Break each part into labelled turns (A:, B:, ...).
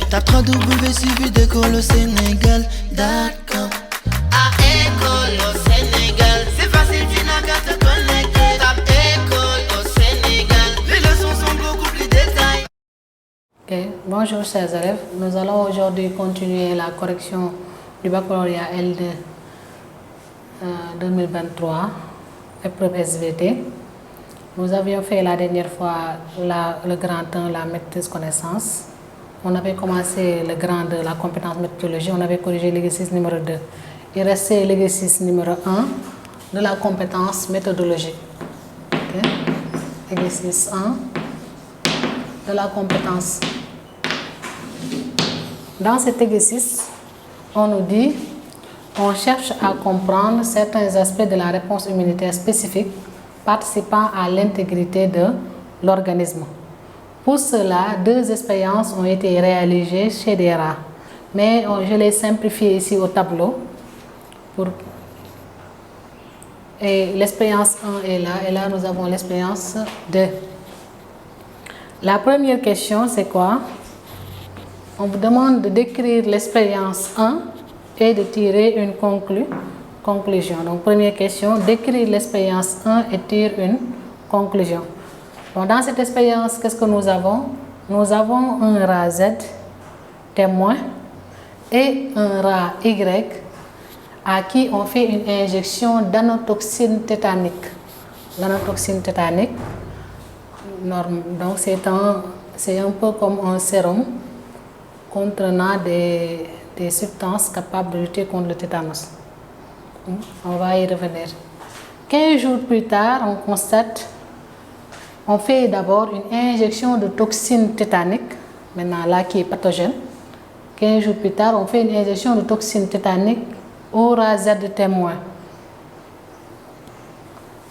A: Tape www.suividécole au Sénégal.com. À école au Sénégal, c'est facile, tu n'as qu'à te connecter. Tape école au Sénégal, les leçons sont beaucoup plus détaillées.
B: Okay. Bonjour chers élèves, nous allons aujourd'hui continuer la correction du baccalauréat L2 2023, épreuve SVT. Nous avions fait la dernière fois le grand 1, la maîtrise connaissance. On avait commencé le grand 2, la compétence méthodologie, on avait corrigé l'exercice numéro 2. Il restait l'exercice numéro 1 de la compétence méthodologique. Okay. Exercice 1 de la compétence. Dans cet exercice, on nous dit on cherche à comprendre certains aspects de la réponse immunitaire spécifique participant à l'intégrité de l'organisme. Pour cela, 2 expériences ont été réalisées chez des rats, mais je les simplifie ici au tableau. Et l'expérience 1 est là, et là nous avons l'expérience 2. La première question, c'est quoi? On vous demande de décrire l'expérience 1 et de tirer une conclusion. Donc, première question, décrire l'expérience 1 et tirer une conclusion. Bon, dans cette expérience, qu'est-ce que nous avons? Nous avons un rat Z témoin et un rat Y à qui on fait une injection d'anotoxine tétanique. L'anotoxine tétanique, donc c'est un peu comme un sérum contenant des substances capables de lutter contre le tétanos. On va y revenir. 15 jours plus tard, on constate, on fait d'abord une injection de toxine tétanique, maintenant là qui est pathogène. 15 jours plus tard, on fait une injection de toxine tétanique au rat Z témoin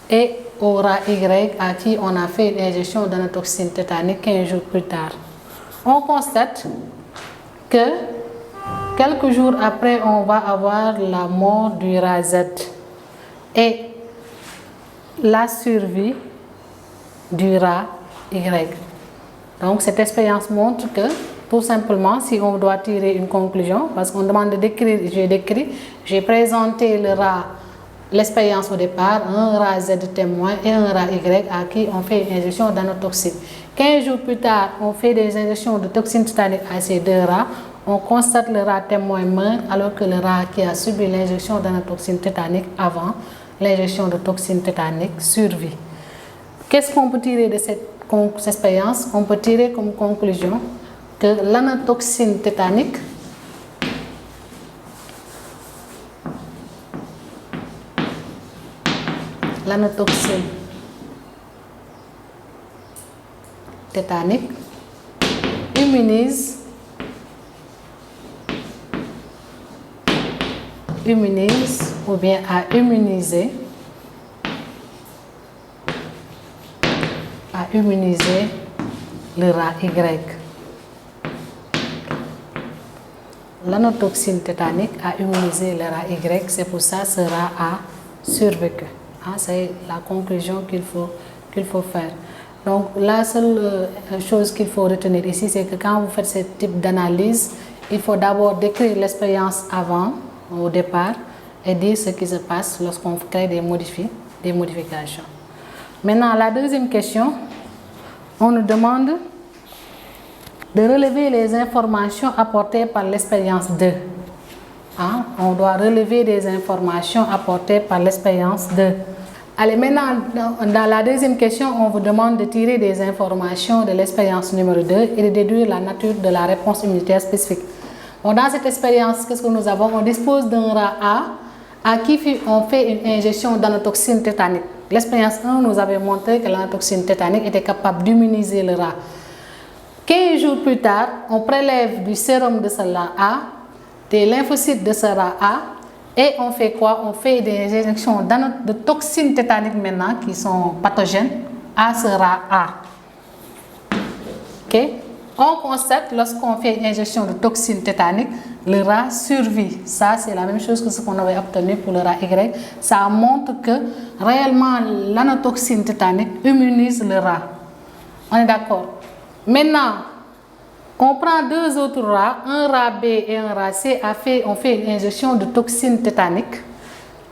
B: et au rat Y à qui on a fait une injection d'anotoxine tétanique 15 jours plus tard. On constate que quelques jours après, on va avoir la mort du rat Z et la survie du rat Y. Donc cette expérience montre que, tout simplement, si on doit tirer une conclusion, parce qu'on demande de décrire, j'ai présenté l'expérience au départ, un rat Z témoin et un rat Y à qui on fait une injection d'anotoxine. 15 jours plus tard, on fait des injections de toxine tétanique à ces 2 rats. On constate le rat témoin meurt alors que le rat qui a subi l'injection d'anotoxine tétanique avant l'injection de toxine tétanique survit. Qu'est-ce qu'on peut tirer de cette expérience? On peut tirer comme conclusion que l'anotoxine tétanique immunise ou bien a immunisé le rat Y. L'anotoxine tétanique a immunisé le rat Y, c'est pour ça que ce rat a survécu. C'est la conclusion qu'il faut faire. Donc la seule chose qu'il faut retenir ici, c'est que quand vous faites ce type d'analyse, il faut d'abord décrire l'expérience avant, au départ, et dire ce qui se passe lorsqu'on crée des modifications. Maintenant, la deuxième question, on nous demande de relever les informations apportées par l'expérience 2. On doit relever des informations apportées par l'expérience 2. Allez, maintenant, dans la deuxième question, on vous demande de tirer des informations de l'expérience numéro 2 et de déduire la nature de la réponse immunitaire spécifique. Bon, dans cette expérience, qu'est-ce que nous avons? On dispose d'un rat A à qui on fait une injection d'anotoxine tétanique. L'expérience 1 nous avait montré que l'anotoxine tétanique était capable d'immuniser le rat. 15 jours plus tard, on prélève du sérum de ce rat A, des lymphocytes de ce rat A, et on fait quoi? On fait des injections de toxines tétaniques maintenant qui sont pathogènes à ce rat A. Okay? On constate, lorsqu'on fait une injection de toxine tétanique, le rat survit. Ça, c'est la même chose que ce qu'on avait obtenu pour le rat Y. Ça montre que réellement l'anotoxine tétanique immunise le rat. On est d'accord? Maintenant, On prend deux autres rats, un rat B et un rat C, on fait une injection de toxine tétanique.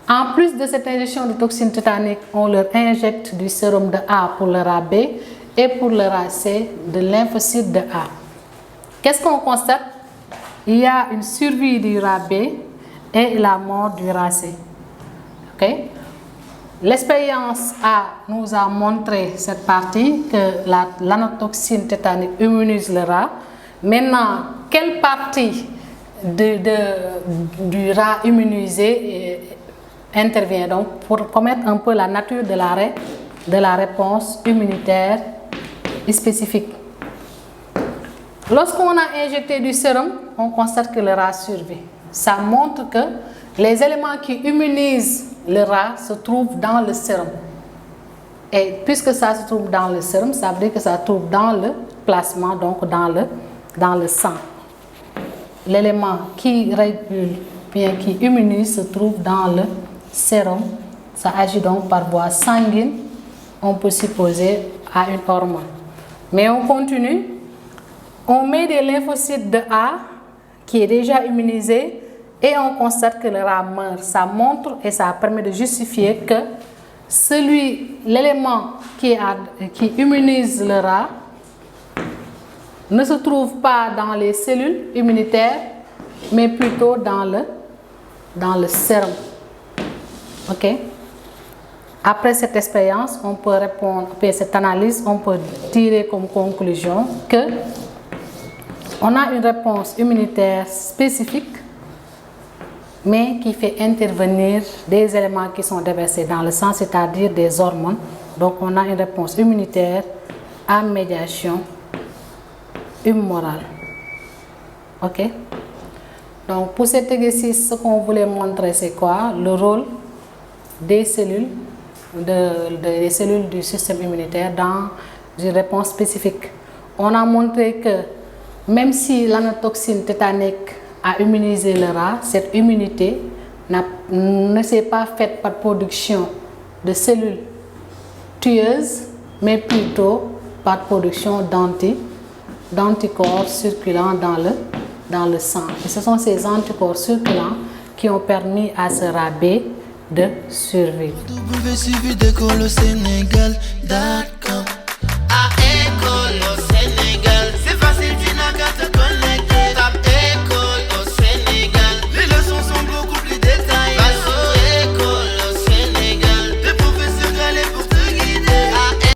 B: En plus de cette injection de toxine tétanique, on leur injecte du sérum de A pour le rat B et pour le rat C de lymphocytes de A. Qu'est-ce qu'on constate? Il y a une survie du rat B et la mort du rat C. Okay? L'expérience nous a montré cette partie que l'anotoxine tétanique immunise le rat. Maintenant, quelle partie du rat immunisé intervient donc pour connaître un peu la nature de la réponse immunitaire spécifique. Lorsqu'on a injecté du sérum, on constate que le rat survit. Ça montre que les éléments qui immunisent le rat se trouvent dans le sérum. Et puisque ça se trouve dans le sérum, ça veut dire que ça se trouve dans le plasma, donc dans le sang. L'élément qui régule, bien qui immunise, se trouve dans le sérum. Ça agit donc par voie sanguine, on peut supposer à une hormone. Mais on continue. On met des lymphocytes de A qui est déjà immunisé et on constate que le rat meurt. Ça montre et ça permet de justifier que l'élément qui immunise le rat ne se trouve pas dans les cellules immunitaires, mais plutôt dans le sérum. Ok? Après cette expérience, on peut répondre, après cette analyse, on peut tirer comme conclusion que on a une réponse immunitaire spécifique, mais qui fait intervenir des éléments qui sont déversés dans le sang, c'est-à-dire des hormones. Donc, on a une réponse immunitaire à médiation humorale. Ok? Donc, pour cet exercice, ce qu'on voulait montrer, c'est quoi? Le rôle des cellules, des cellules du système immunitaire dans une réponse spécifique. On a montré que même si l'anotoxine tétanique a immunisé le rat, cette immunité ne s'est pas faite par production de cellules tueuses, mais plutôt par production d'anticorps circulant dans le sang. Et ce sont ces anticorps circulants qui ont permis à ce rat B de survivre.